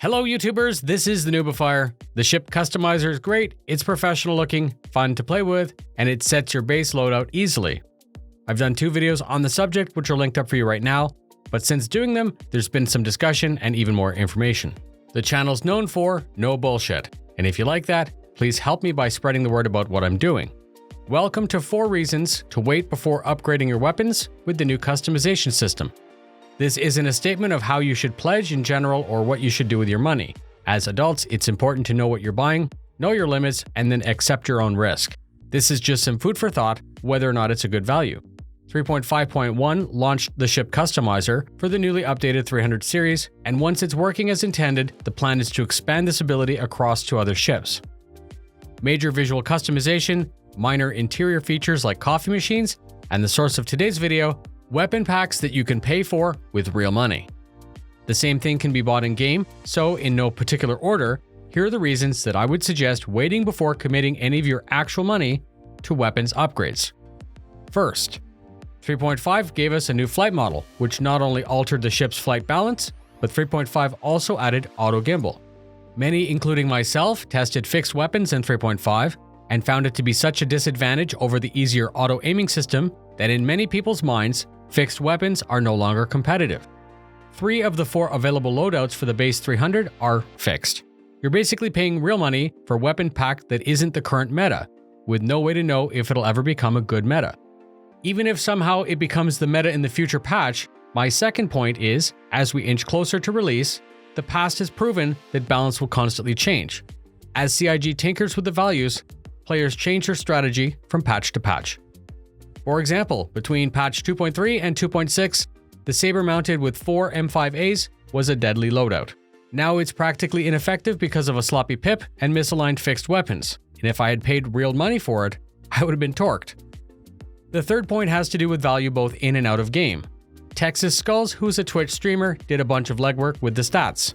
Hello YouTubers, this is the Noobifier. The ship customizer is great, it's professional looking, fun to play with, and it sets your base loadout easily. I've done 2 videos on the subject which are linked up for you right now, but since doing them, there's been some discussion and even more information. The channel's known for no bullshit, and if you like that, please help me by spreading the word about what I'm doing. Welcome to 4 reasons to wait before upgrading your weapons with the new customization system. This isn't a statement of how you should pledge in general or what you should do with your money. As adults, it's important to know what you're buying, know your limits, and then accept your own risk. This is just some food for thought, whether or not it's a good value. 3.5.1 launched the ship customizer for the newly updated 300 series, and once it's working as intended, the plan is to expand this ability across to other ships. Major visual customization, minor interior features like coffee machines, and the source of today's video, weapon packs that you can pay for with real money. The same thing can be bought in-game, so in no particular order, here are the reasons that I would suggest waiting before committing any of your actual money to weapons upgrades. First, 3.5 gave us a new flight model, which not only altered the ship's flight balance, but 3.5 also added auto gimbal. Many, including myself, tested fixed weapons in 3.5 and found it to be such a disadvantage over the easier auto aiming system that in many people's minds, fixed weapons are no longer competitive. 3 of the 4 available loadouts for the base 300 are fixed. You're basically paying real money for a weapon pack that isn't the current meta, with no way to know if it'll ever become a good meta. Even if somehow it becomes the meta in the future patch, my second point is, as we inch closer to release, the past has proven that balance will constantly change. As CIG tinkers with the values, players change their strategy from patch to patch. For example, between patch 2.3 and 2.6, the saber mounted with 4 M5As was a deadly loadout. Now it's practically ineffective because of a sloppy pip and misaligned fixed weapons, and if I had paid real money for it, I would have been torqued. The third point has to do with value both in and out of game. Texas Skulls, who's a Twitch streamer, did a bunch of legwork with the stats.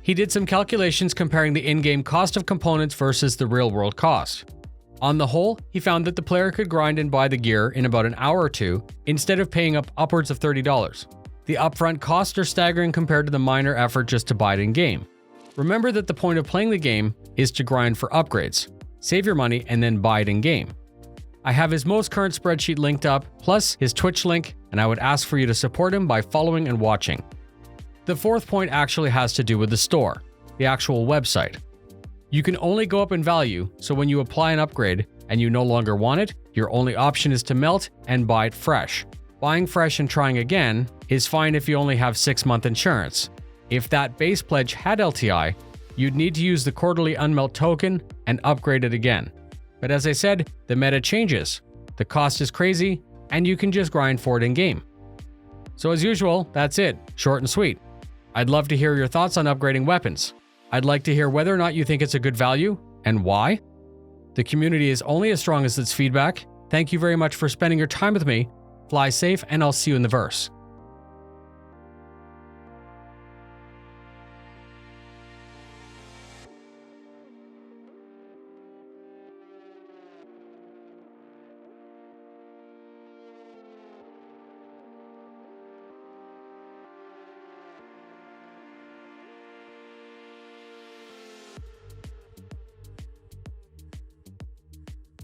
He did some calculations comparing the in-game cost of components versus the real-world cost. On the whole, he found that the player could grind and buy the gear in about an hour or 2 instead of paying up upwards of $30. The upfront costs are staggering compared to the minor effort just to buy it in-game. Remember that the point of playing the game is to grind for upgrades, save your money, and then buy it in-game. I have his most current spreadsheet linked up, plus his Twitch link, and I would ask for you to support him by following and watching. The fourth point actually has to do with the store, the actual website. You can only go up in value, so when you apply an upgrade and you no longer want it, your only option is to melt and buy it fresh. Buying fresh and trying again is fine if you only have 6-month insurance. If that base pledge had LTI, you'd need to use the quarterly unmelt token and upgrade it again. But as I said, the meta changes, the cost is crazy, and you can just grind for it in-game. So as usual, that's it, short and sweet. I'd love to hear your thoughts on upgrading weapons. I'd like to hear whether or not you think it's a good value, and why. The community is only as strong as its feedback. Thank you very much for spending your time with me. Fly safe, and I'll see you in the verse.